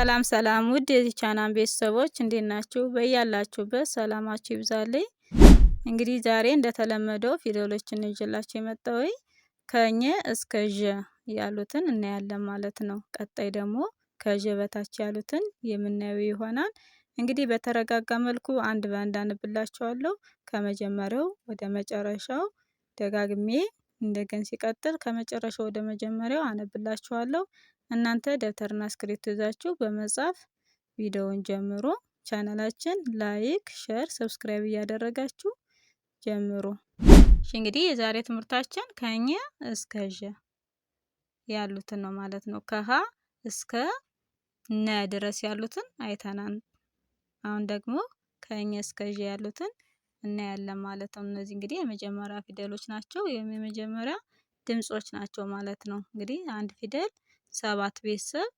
ሰላም ሰላም ውድ የዚህ ቻናል ቤተሰቦች እንዴት ናችሁ? በያላችሁበት ሰላማችሁ ይብዛልኝ። እንግዲህ ዛሬ እንደተለመደው ፊደሎችን ይዤላችሁ የመጣሁኝ ከኘ እስከ ዠ ያሉትን እናያለን ማለት ነው። ቀጣይ ደግሞ ከዠ በታች ያሉትን የምናየው ይሆናል። እንግዲህ በተረጋጋ መልኩ አንድ በአንድ አነብላችኋለሁ። ከመጀመሪያው ወደ መጨረሻው ደጋግሜ እንደገና ሲቀጥል ከመጨረሻው ወደ መጀመሪያው አነብላችኋለሁ። እናንተ ደብተርና እስክሪብቶ ይዛችሁ በመጻፍ ቪዲዮውን ጀምሩ። ቻናላችን ላይክ፣ ሼር፣ ሰብስክራይብ እያደረጋችሁ ጀምሩ። እሺ እንግዲህ የዛሬ ትምህርታችን ከኘ እስከ ዠ ያሉትን ነው ማለት ነው። ከሀ እስከ ነ ድረስ ያሉትን አይተናል። አሁን ደግሞ ከኘ እስከ ዠ ያሉትን እናያለን ማለት ነው። እነዚህ እንግዲህ የመጀመሪያ ፊደሎች ናቸው። የመጀመሪያ ድምጾች ናቸው ማለት ነው። እንግዲህ አንድ ፊደል 7 ቤተሰብ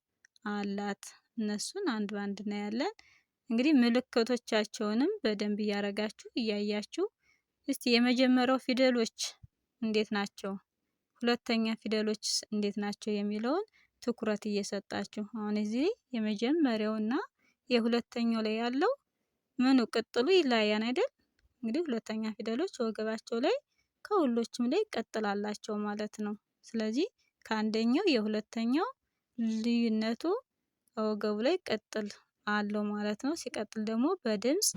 አላት። እነሱን አንድ ባንድ እናያለን። እንግዲህ ምልክቶቻቸውንም በደንብ እያረጋችሁ እያያችሁ እስቲ የመጀመሪያው ፊደሎች እንዴት ናቸው፣ ሁለተኛ ፊደሎች እንዴት ናቸው የሚለውን ትኩረት እየሰጣችሁ አሁን እዚህ የመጀመሪያውና የሁለተኛው ላይ ያለው ምኑ ቅጥሉ ይለያያን አይደል? እንግዲህ ሁለተኛ ፊደሎች ወገባቸው ላይ ከሁሎችም ላይ ቀጥላላቸው ማለት ነው። ስለዚህ ከአንደኛው የሁለተኛው ልዩነቱ ወገቡ ላይ ቅጥል አለው ማለት ነው። ሲቀጥል ደግሞ በድምጽ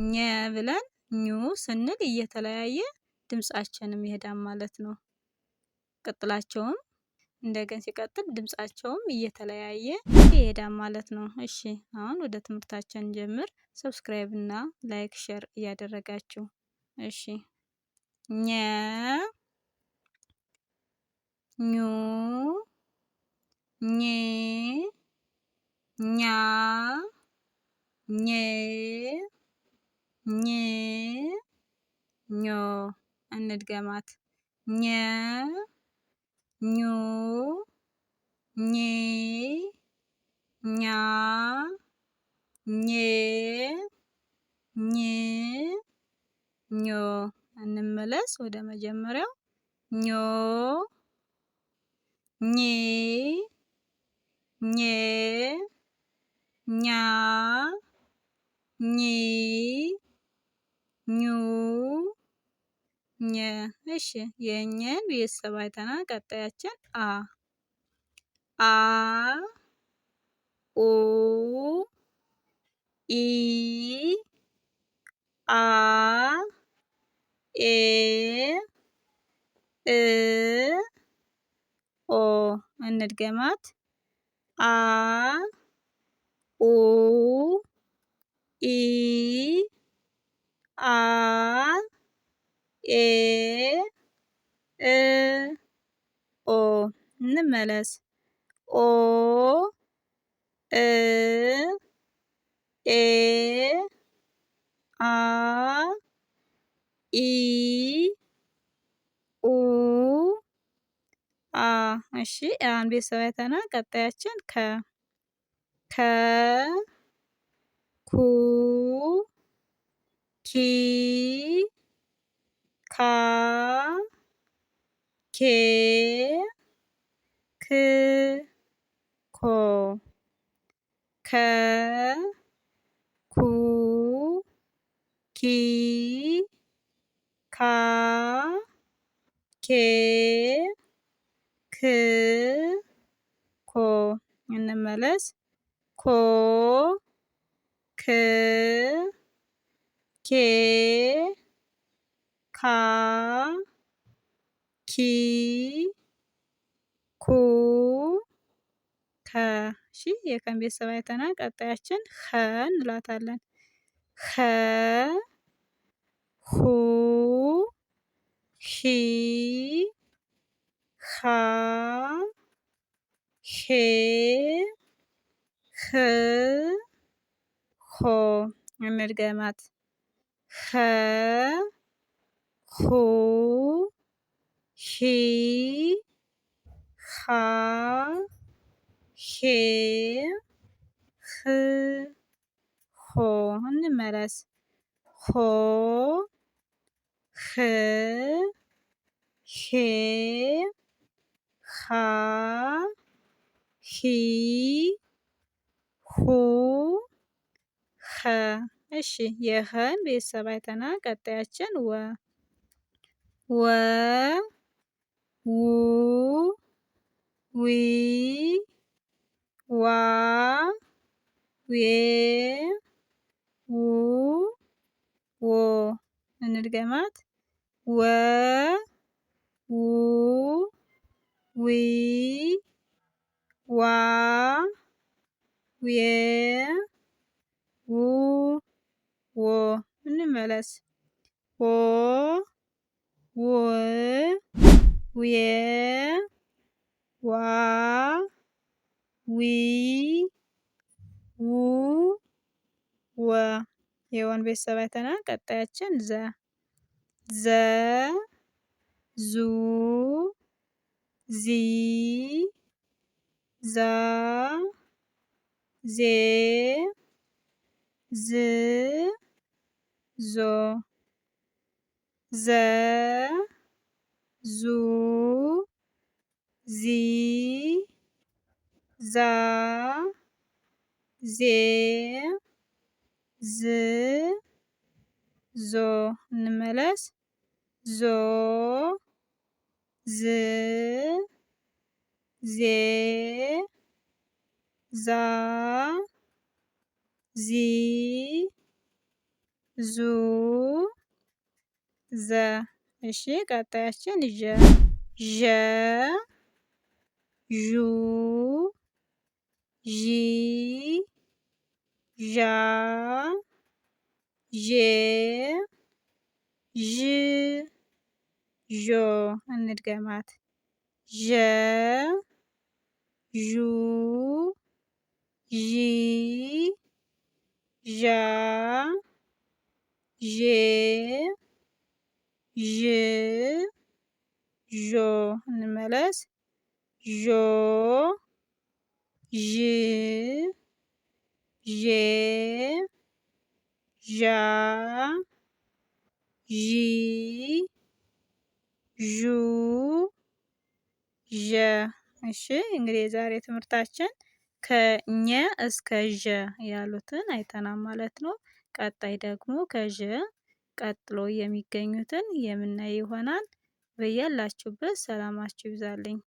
ኘ ብለን ኙ ስንል እየተለያየ ድምጻችንም ይሄዳል ማለት ነው። ቅጥላቸውም እንደገና ሲቀጥል ድምጻቸውም እየተለያየ ይሄዳል ማለት ነው። እሺ አሁን ወደ ትምህርታችን ጀምር። ሰብስክራይብ እና ላይክ ሼር እያደረጋችሁ እሺ። ኘ ኙ ኜ ኛ ኜ ኝ ኞ እንድገማት ኘ ኙ ኜ ኛ ኜ ኝ ኞ እንመለስ ወደ መጀመሪያው ኞ ኜ ኜ ኛ ኚ ኙ ኘ። እሺ የኘን ቤተሰብ አይተናል። ቀጣያችን አ አ ኡ ኢ አ ኤ እ ኦ እንድገማት አ ኡ ኢ አ ኤ እ ኦ እንመለስ ኦ እ ኤ አ ኢ ኡ አ። እሺ አሁን ቤተሰብ አይተናል። ቀጣያችን ከ ከ ኩ ኪ ካ ኬ ክ ኮ ከ ኩ ኪ ካ ኬ ክ ኮ እንመለስ ኮ ክ ኬ ካ ኪ ኩ ከ። እሺ የከን ቤተሰብ አይተናል። ቀጣያችን ኸ እንላታለን። ኸ ሁ ሂ ሃ ሄ ህ ሆ እንድገማት ኸ ሁ ሂ ሃ ሄ ህ ሆ እንመለስ ሆ ህ ሄ ሃ ሂ ሁ ኸ። እሺ የኸን ቤተሰብ አይተናል። ቀጣያችን ወ ው ዊ ዋ ዌ ው ዎ። እንድገማት ወ ው ዊ ዋ ዌ ው ዎ። እንመለስ ዎ ው ዌ ዋ ዊ ው ወ። የወን ቤተሰብ አይተናል። ቀጣያችን ዘ ዘ ዙ ዚ ዛ ዜ ዝ ዞ ዘ ዙ ዚ ዛ ዜ ዝ ዞ። እንመለስ ዞ ዝ ዜ ዛ ዚ ዙ ዘ። እሺ ቀጣያችን ዠ ዠ ዡ ዢ ዣ ዤ ዥ ዦ። እንድገማት ዠ ዡ ዢ ዣ ዤ ዥ ዦ። እንመለስ ዦ ዥ ዤ ዣ ዢ ዡ ዠ። እሺ እንግዲህ የዛሬ ትምህርታችን ከኘ እስከ ዠ ያሉትን አይተናል ማለት ነው። ቀጣይ ደግሞ ከዠ ቀጥሎ የሚገኙትን የምናይ ይሆናል። በያላችሁበት ሰላማችሁ ይብዛልኝ።